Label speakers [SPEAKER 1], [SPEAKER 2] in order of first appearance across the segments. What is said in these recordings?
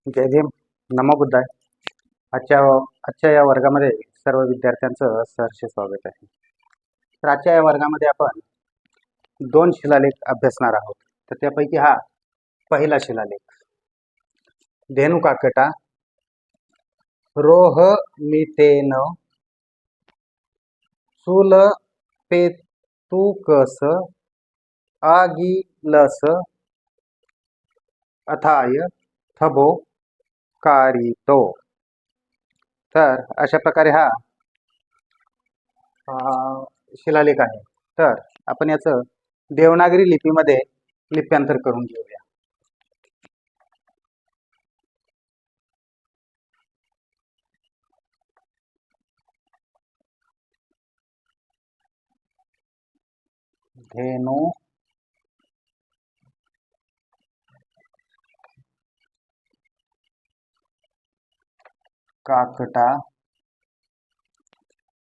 [SPEAKER 1] जय भीम. नमो बुद्धाय. आजच्या आजच्या या वर्गामध्ये सर्व विद्यार्थ्यांचं सहर्ष स्वागत आहे. तर आजच्या या वर्गामध्ये आपण दोन शिलालेख अभ्यासणार आहोत. तर त्यापैकी हा पहिला शिलालेख, धेनुकाकटा रोहमितेन सुलपेतुकस आगिलस अथाय थबो कारितो. तर अशा प्रकारे हा शिलालेख आहे. तर आपण याचं देवनागरी लिपीमध्ये लिप्यांतर करून घेऊया. धेनु काकटा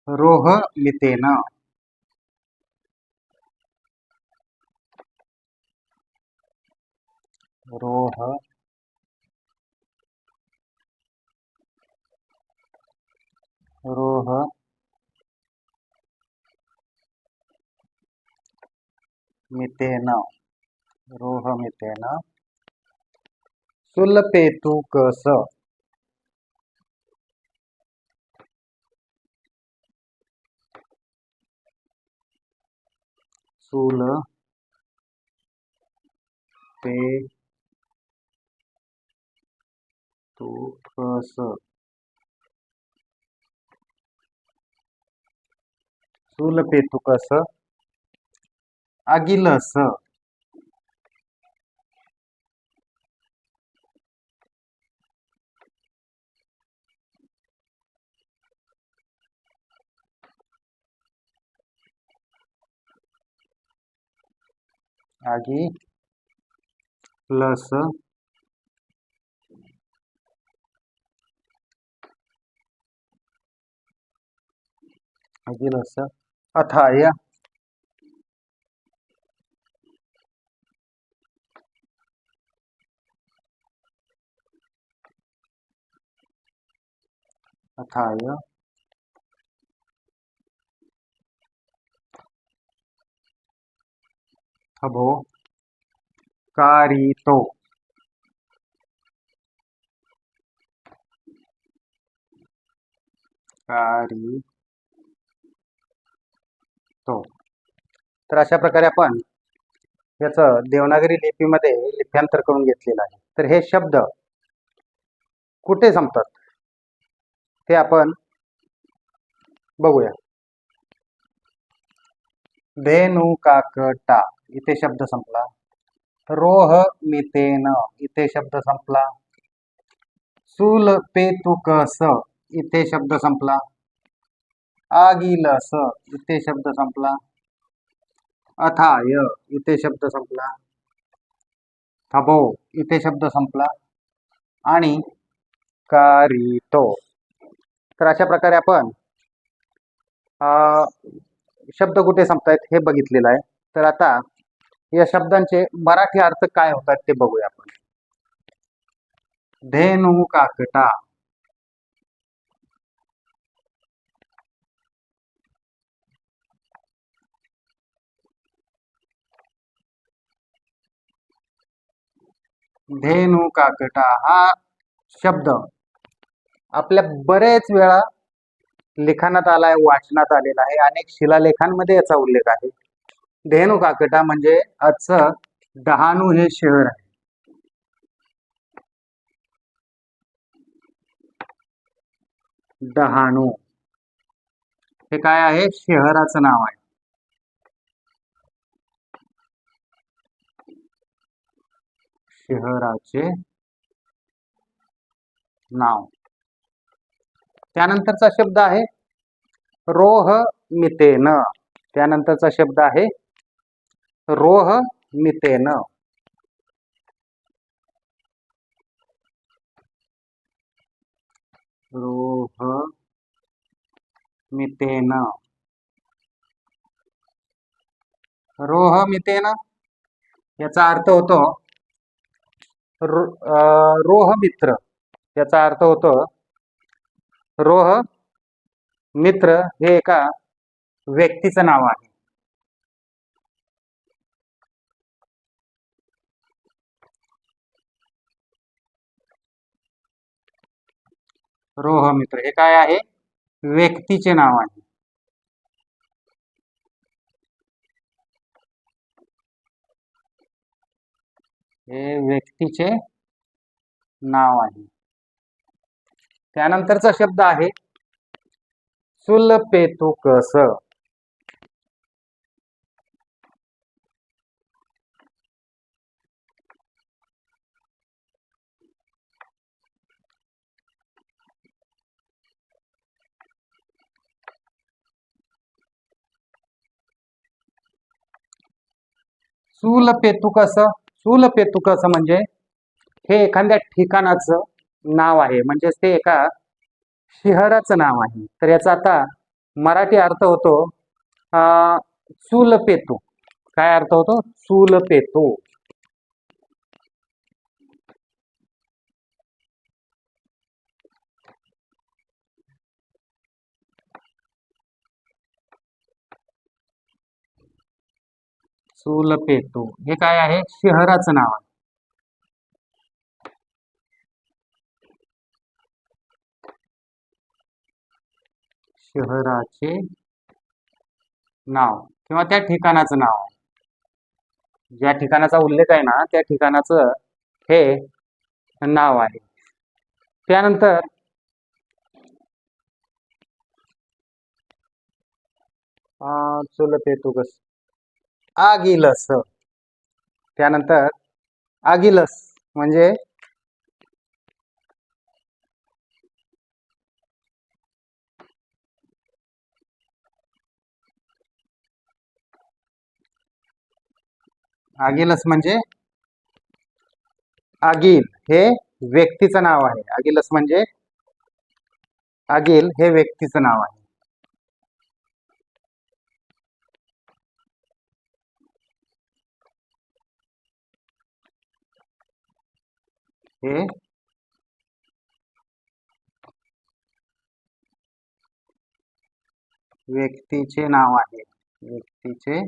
[SPEAKER 1] रोहमितेन रोहमितेन सुलपेतुकस सुलपेतुकस आगिलस आगिलस अथाय थबो कारितो. तर अशा प्रकारे आपण याचं देवनागरी लिपीमध्ये लिप्यांतर करून घेतलेलं आहे. तर हे शब्द कुठे संपतात ते आपण बघूया. धेनुकाकटा इथे शब्द संपला. रोहमितेन इथे शब्द संपला. सुलपेतुकस इथे शब्द संपला. आगिलस इथे शब्द संपला. अथाय इथे शब्द संपला. थबो इथे शब्द संपला आणि कारितो. तर अशा प्रकारे आपण शब्द कुठे संपतायत हे बघितलेलं आहे. तर आता या शब्दांचे मराठी अर्थ काय होतात ते बघूया आपण. धेनुकाकटा धेनुकाकटा हा शब्द आपल्या बरेच वेळा लिखाणात आलाय, वाचनात आलेला आहे. अनेक शिलालेखांमध्ये याचा उल्लेख आहे. धेनुकाकटा म्हणजे आजचं डहाणू हे शहर आहे. डहाणू हे काय आहे? शहराचं नाव आहे. शहराचे नाव. त्यानंतरचा शब्द आहे रोहमितेन. त्यानंतरचा शब्द आहे रोहमितेन. रोहमितेन रोहमितेन याचा अर्थ होतो रोहमित्र याचा अर्थ होतो रोह मित्र हे एका व्यक्तीचं नाव आहे. रोह मित्र हे काय आहे? व्यक्तीचे नाव आहे. हे व्यक्तीचे नाव आहे. त्यानंतरचा शब्द आहे सुलपेतुकस. सुलपेतुकस म्हणजे हे एखाद्या ठिकाणाचं नाव आहे, म्हणजे ते एका शहराचं नाव आहे. तर याचा आता मराठी अर्थ होतो चूलपेतू. काय अर्थ होतो? चूलपेतू. चूलपेतू हे काय आहे? शहराचं नाव आहे. शहराचे नाव किंवा त्या ठिकाणाचं नाव आहे. ज्या ठिकाणाचा उल्लेख आहे ना, त्या ठिकाणाचं हे नाव आहे. त्यानंतर चुलपेतुकस आगिलस. त्यानंतर आगिलस म्हणजे आगिलस म्हणजे आगिल हे व्यक्तीचं नाव आहे. आगिलस म्हणजे आगिल हे व्यक्तीचं नाव आहे. हे व्यक्तीचे नाव आहे. व्यक्तीचे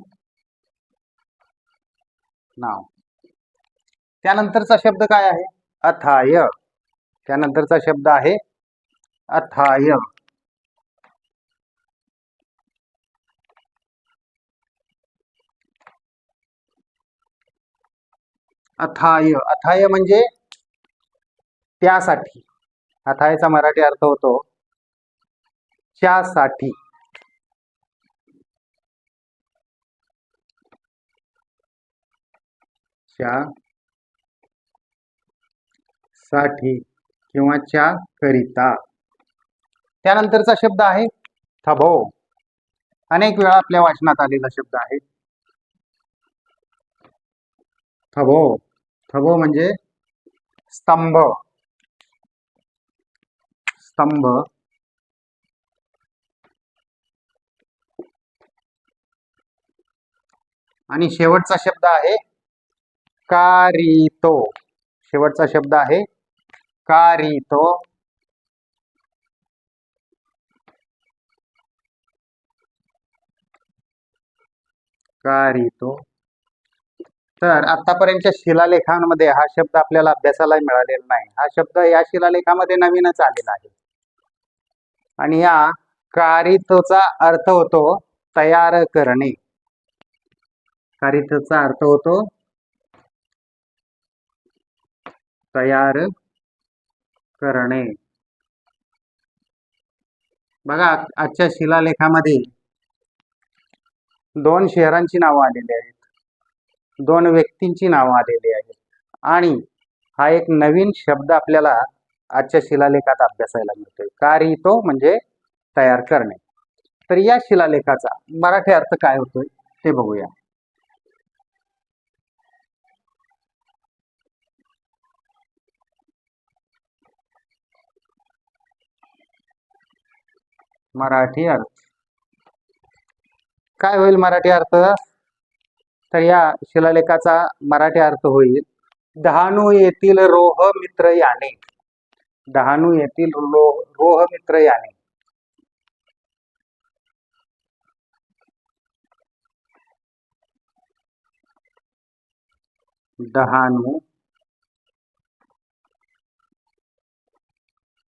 [SPEAKER 1] नाव. त्यानंतरचा शब्द काय आहे? अथाय. त्यानंतरचा शब्द आहे अथाय. अथाय अथाय म्हणजे त्यासाठी. अथायचा मराठी अर्थ होतो त्यासाठी. साठी किंवा च्या करिता. त्यानंतरचा शब्द आहे थबो. अनेक वेळा आपल्या वाचनात आलेला शब्द आहे थबो. थबो म्हणजे स्तंभ. स्तंभ. आणि शेवटचा शब्द आहे कारितो. शेवटचा शब्द आहे कारितो. कारितो. तर आतापर्यंतच्या शिलालेखांमध्ये हा शब्द आपल्याला अभ्यासाला मिळालेला नाही. हा शब्द या शिलालेखामध्ये नवीनच आलेला आहे. आणि या कारितोचा अर्थ होतो तयार करणे. कारितोचा अर्थ होतो तयार करणे. बघा, आजच्या शिलालेखामध्ये 2 शहरांची नावं आलेली आहेत, 2 व्यक्तींची नावं आलेली आहेत, आणि हा एक नवीन शब्द आपल्याला आजच्या शिलालेखात अभ्यासायला मिळतोय. कारितो म्हणजे तयार करणे. तर या शिलालेखाचा मराठी अर्थ काय होतोय ते बघूया. मराठी अर्थ काय होईल? मराठी अर्थ तर या शिलालेखाचा मराठी अर्थ होईल डहाणू येथील रोह मित्र याने. डहाणू येथील रोहमित्र याने डहाणू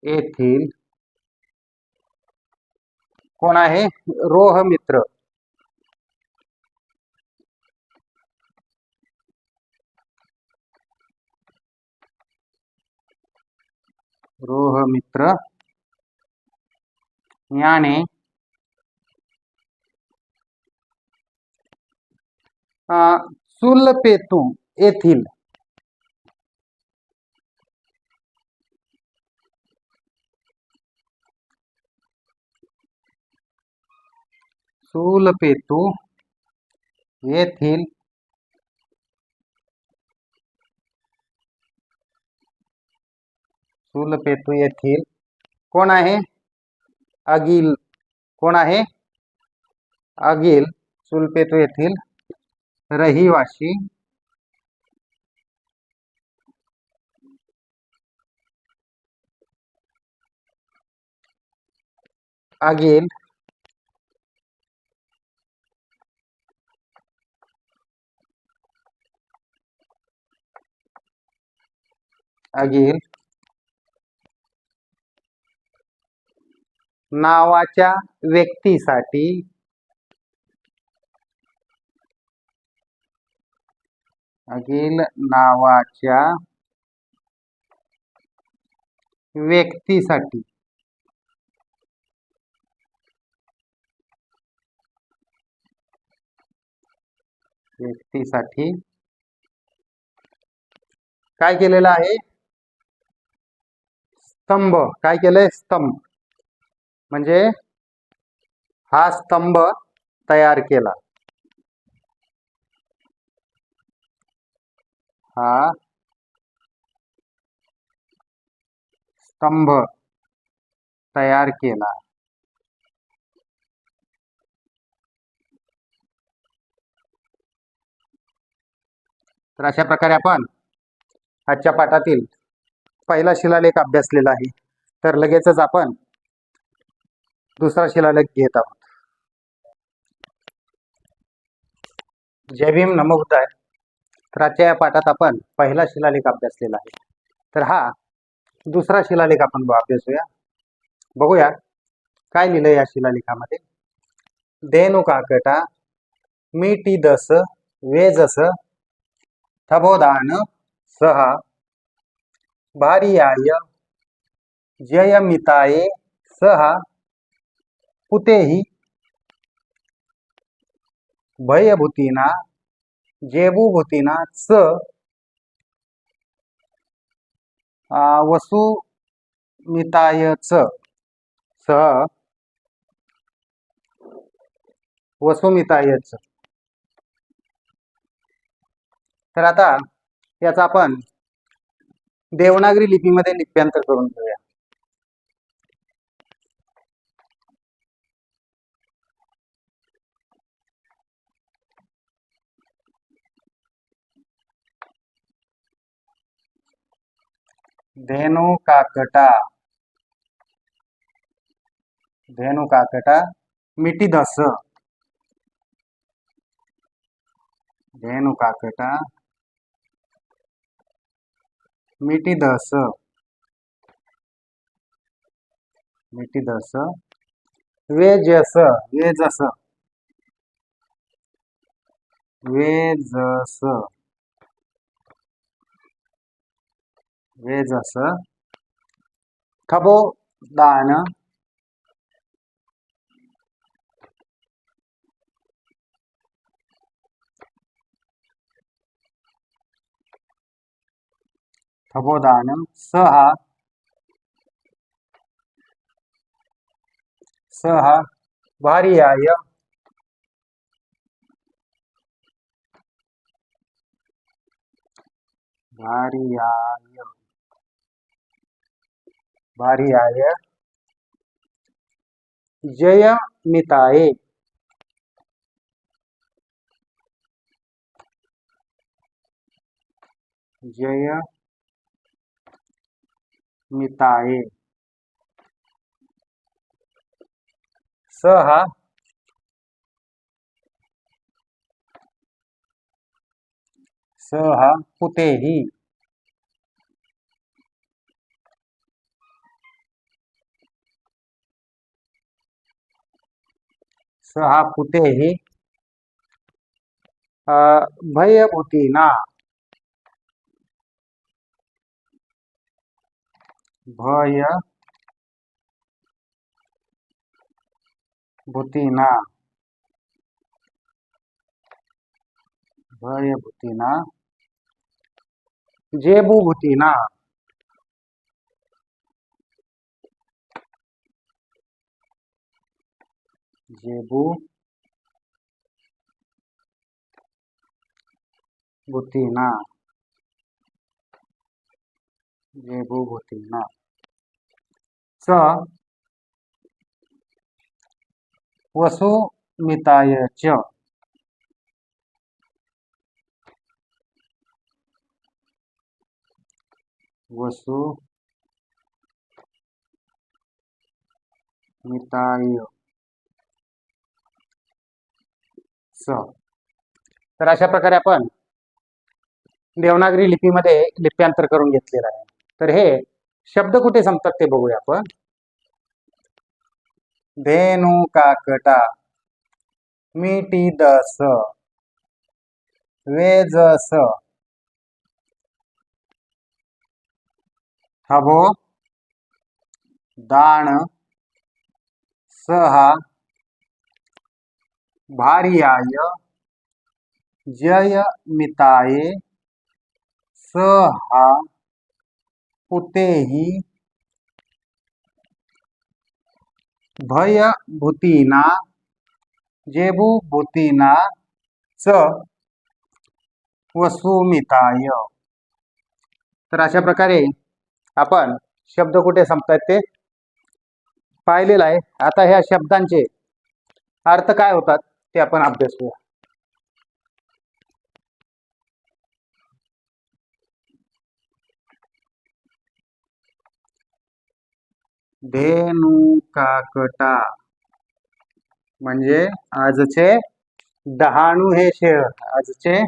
[SPEAKER 1] येथील कोण आहे रोहमित्र रोहमित्र याने सुलपेतू येथील सुलपेतू येथील सुलपेतू येथील कोण आहे अगिल कोण आहे अगिल सुलपेतू येथील रहिवासी अगिल अगिल नावाच्या व्यक्तीसाठी अगिल नावाच्या व्यक्तीसाठी काय केलेलं आहे स्तंभ काय केलंय स्तंभ म्हणजे हा स्तंभ तयार केला हा स्तंभ तयार केला तर अशा प्रकारे आपण आजच्या पाठातील पहिला शिलालेख अभ्यासलेला आहे तर लगेचच आपण दुसरा शिलालेख घेत आहोत जय भीम नमो बुद्धाय तर आजच्या या पाठात आपण पहिला शिलालेख अभ्यासलेला आहे तर हा दुसरा शिलालेख आपण अभ्यासूया बघूया काय लिहिलंय या शिलालेखामध्ये धेनुकाकटा मीठी दस वेजस थबोदान सहा भारियाय जयमिताये सहा पुतेहि भयभूतीना जेबुभूतीना च वसुमितायच सह वसुमितायच तर आता याचा आपण देवनागरी लिपीमध्ये लिप्यांतर करून घेऊया धेनुकाकटा मिठी दस धेनुकाकटा मिठी दस वेजस वेजस वेजस वेजस थबोदान थबोदानम सहा सहा भारियाय भारियाय भारियाय जयमिताये मिताये. स हा पुतेही. स हा पुतेही. भयभूतीना. भयभूतीना. भयभूतीना. जेबूभूतीना. जेबूभूतीना. जेबूभूतीना. स वसुमिताय च. वसुमिताय स. तर अशा प्रकारे आपण देवनागरी लिपीमध्ये लिप्यांतर करून घेतलेलं आहे. तर हे शब्द कुठे संपतात ते बघूया आपण. धेनु काकटा. मिटी दस. वेजस. थबो. दाण. सहा भार्याय. जय मिताये. सहा पुतेही. भयभूतीना. जेबूभूतीना. च वसुमिताय. तर अशा प्रकारे आपण शब्द कुठे संपतात ते पाहिलेलं आहे. आता ह्या शब्दांचे अर्थ काय होतात ते आपण अभ्यासूया. धेनु काकटा म्हणजे आजचे डहाणू हे शहर. आजचे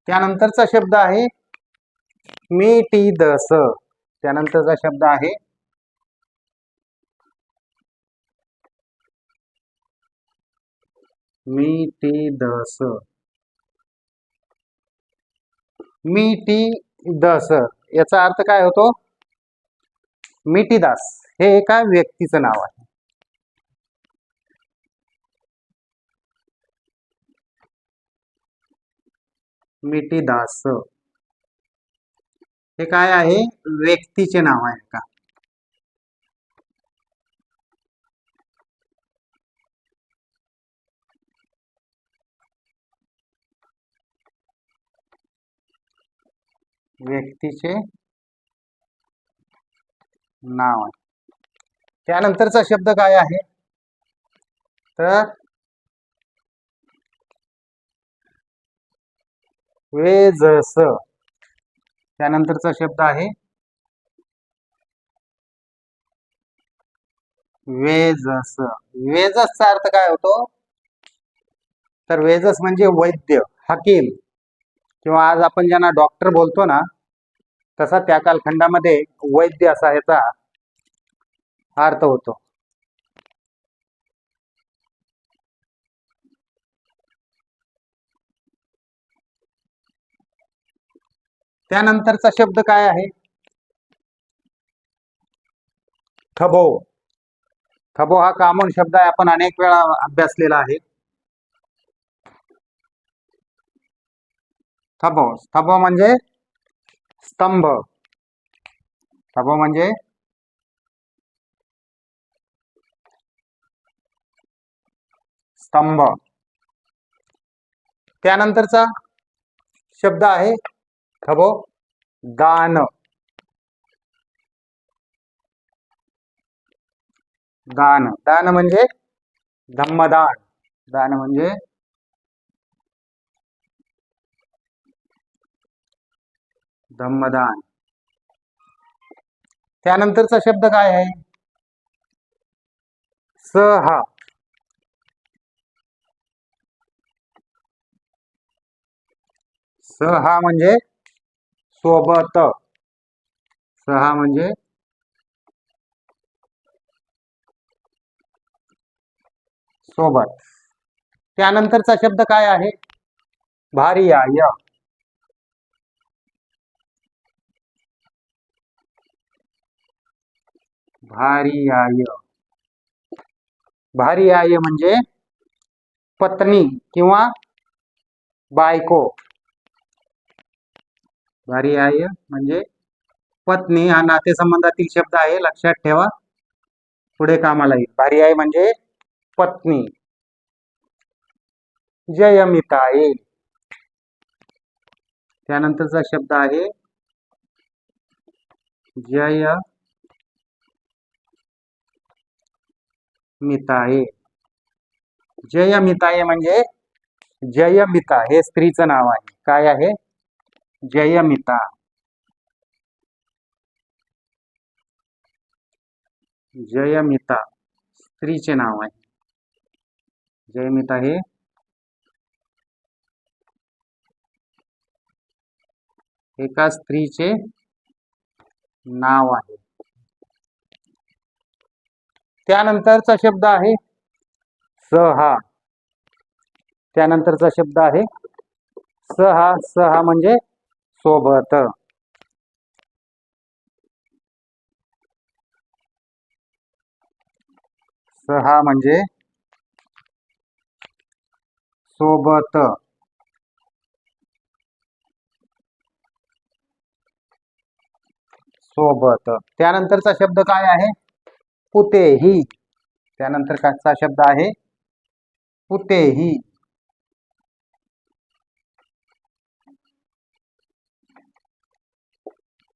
[SPEAKER 1] त्यानंतरचा शब्द आहे मिटी दस. त्यानंतरचा शब्द आहे मिटी दस. मिटी दस याचा अर्थ काय होतो. मिटीदास हे एका व्यक्तीचं नाव आहे. मिटीदास हे काय आहे. व्यक्तीचे नाव आहे का. व्यक्तीचे नाव आहे. त्यानंतरचा शब्द काय आहे तर वेजस. त्यानंतरचा शब्द आहे वेजस. वेजसचा अर्थ काय होतो तर वेजस म्हणजे वैद्य, हकीम किंवा आज आपण ज्यांना डॉक्टर बोलतो ना तसा त्या कालखंडामध्ये वैद्य असा ह्याचा अर्थ होतो. त्यानंतरचा शब्द काय आहे थबो. थबो हा कॉमन शब्द आहे. आपण अनेक वेळा अभ्यासलेला आहे. थबो. थबो म्हणजे स्तंभ. थबो म्हणजे स्तंभ. त्यानंतरचा शब्द आहे थबो दान. दान. दान म्हणजे धम्मदान. दान म्हणजे धम्मदान. त्यानंतरचा शब्द काय आहे? सहा. सहा म्हणजे सोबत. सहा म्हणजे सोबत. त्यानंतरचा शब्द काय आहे? भार्याय. भार्याय. भार्याय म्हणजे पत्नी किंवा बायको. भार्याय म्हणजे पत्नी हा नातेसंबंधातील शब्द आहे, लक्षात ठेवा, पुढे कामाला येईल. भार्याय म्हणजे पत्नी. जयमिताये. त्यानंतरचा शब्द आहे जयमिताये. जयमिताये म्हणजे जयमिता हे स्त्रीचं नाव आहे. काय आहे? जयमिता. जयमिता स्त्रीचे नाव आहे. जयमिता हे एका स्त्रीचे नाव आहे. त्यानंतरचा शब्द आहे सहा. त्यानंतरचा शब्द आहे सहा. सहा म्हणजे सोबत. सहा म्हणजे सोबत. सोबत. त्यानंतरचा शब्द काय आहे? पुतेही. त्यानंतर काचा शब्द आहे पुतेही.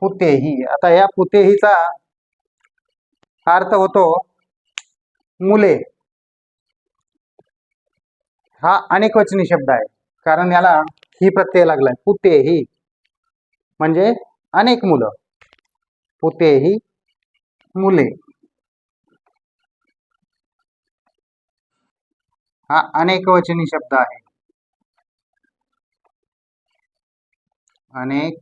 [SPEAKER 1] पुतेही. आता या पुतेहीचा अर्थ होतो मुले. हा अनेकवचनी शब्द आहे, कारण याला ही प्रत्यय लागलाय. पुतेही म्हणजे अनेक मुलं. पुतेही मुले. हा अनेकवचनी शब्द आहे. अनेक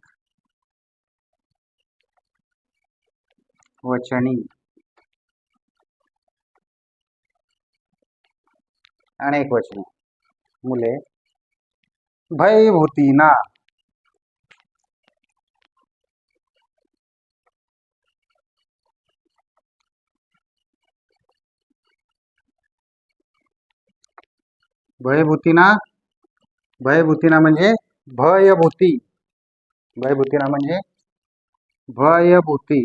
[SPEAKER 1] वचनी. अनेक वचनी मुले. भयभूतीना. भयभूतीना. भयभूतीना म्हणजे भयभूती. भयभूतीना म्हणजे भयभूती.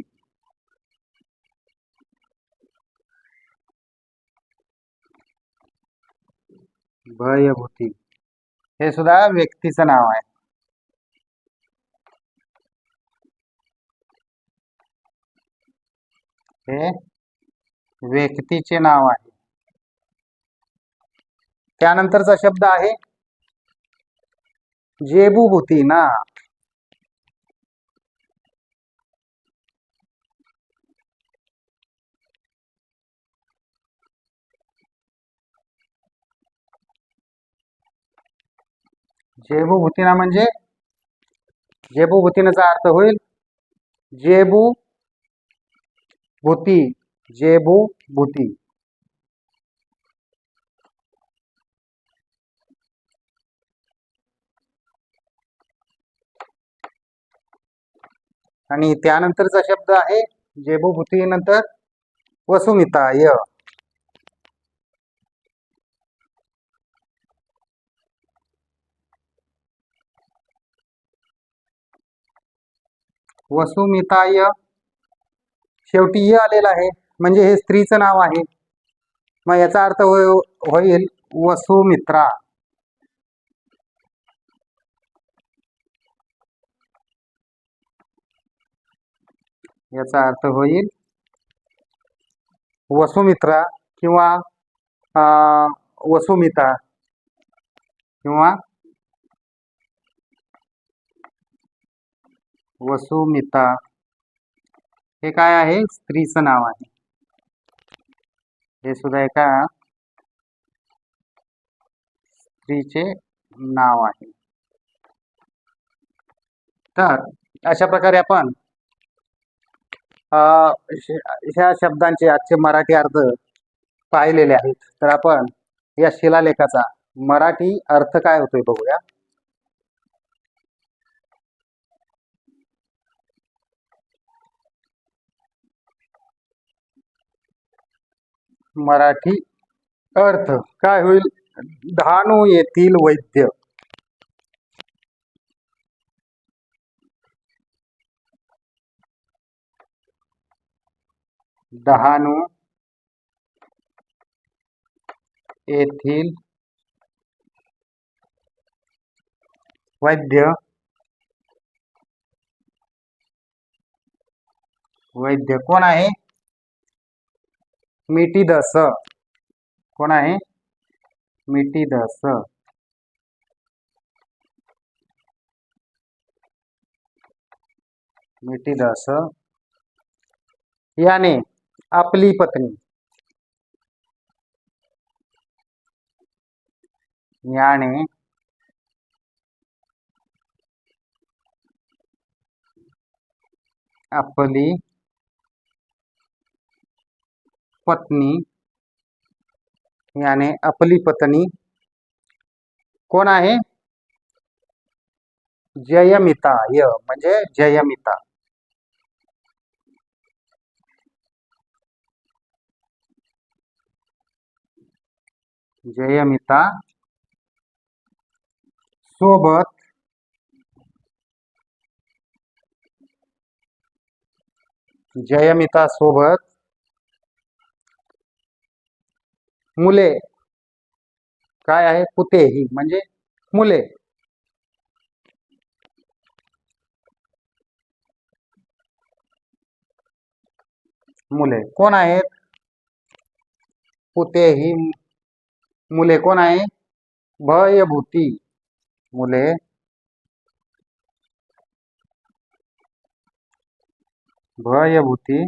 [SPEAKER 1] भयभूती हे सुद्धा व्यक्तीचं नाव आहे. हे व्यक्तीचे नाव आहे. त्यानंतरचा शब्द आहे जेबूभूतीना. जेबूभूतीना म्हणजे जेबूभूतीनाचा अर्थ होईल जेबू भूती. जेबूभूती. आणि त्यानंतरचा शब्द आहे जेबूभूती नंतर वसुमिताय. वसुमिताय शेवटी य आलेला आहे, म्हणजे हे स्त्रीचं नाव आहे. मग याचा अर्थ होईल वसुमित्रा. याचा अर्थ होईल वसुमित्रा किंवा वसुमिता किंवा वसुमिता हे काय आहे? स्त्रीचं नाव आहे. हे सुद्धा एका स्त्रीचे नाव आहे. तर अशा प्रकारे आपण ह्या शब्दांचे आजचे मराठी अर्थ पाहिलेले आहेत. तर आपण या शिलालेखाचा मराठी अर्थ काय होतोय बघूया. मराठी अर्थ काय होईल? डहाणू येथील वैद्य. डहाणू येथील वैद्य. वैद्य कोण आहे? मिठीदस. कोण आहे? मिठीदस. मिठीदस याने आपली पत्नी. याने आपली पत्नी. याने आपली पत्नी कोण आहे? जयमिता. य म्हणजे जयमिता. जयमिता सोबत जयमिता सोबत मुले काय आहे? पुतेही म्हणजे मुले. मुले कोण आहेत? पुतेही मुले कोण आहे? भयभूती. मुले भयभूती.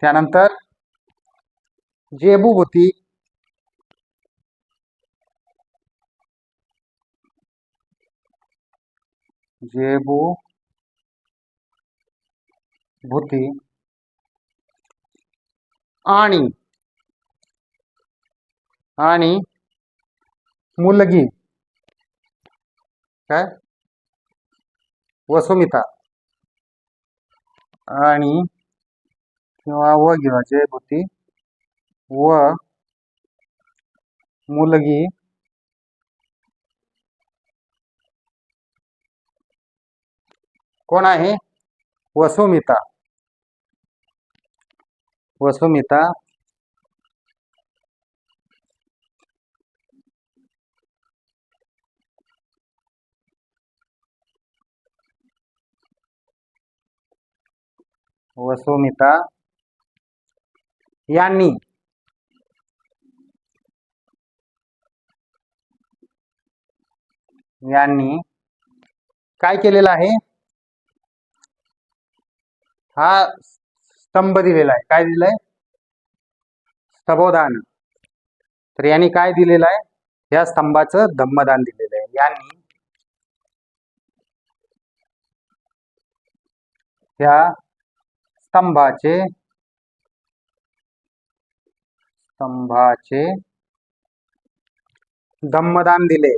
[SPEAKER 1] त्यानंतर जेबूभूती. जेबूभूती आणि मुलगी काय? वसुमिता. आणि किंवा व घेवा जयभूती व मुलगी कोण आहे? वसुमिता. वसुमिता वसुमिता यांनी काय केलेलं आहे? हा स्तंभ दिलेला आहे. काय दिलंय? स्तंभदान. तर यांनी काय दिलेलं आहे? या स्तंभाचं धम्मदान दिलेलं आहे. यांनी या स्तंभाचे धम्मदान दिले.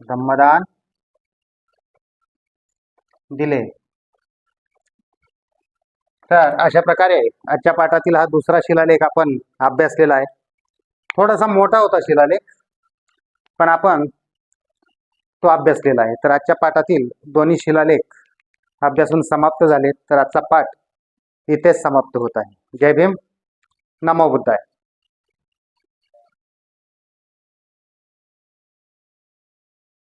[SPEAKER 1] धम्मदान दिले. तर अशा प्रकारे आजच्या पाठातील हा दुसरा शिलालेख आपण अभ्यासलेला आहे. थोडासा मोठा होता शिलालेख, पण आपण तो अभ्यासलेला आहे. तर आजच्या पाठातील दोन्ही शिलालेख अभ्यासून समाप्त झाले. तर आजचा पाठ इथेच समाप्त होत आहे. जय भीम. नमो बुद्धाय.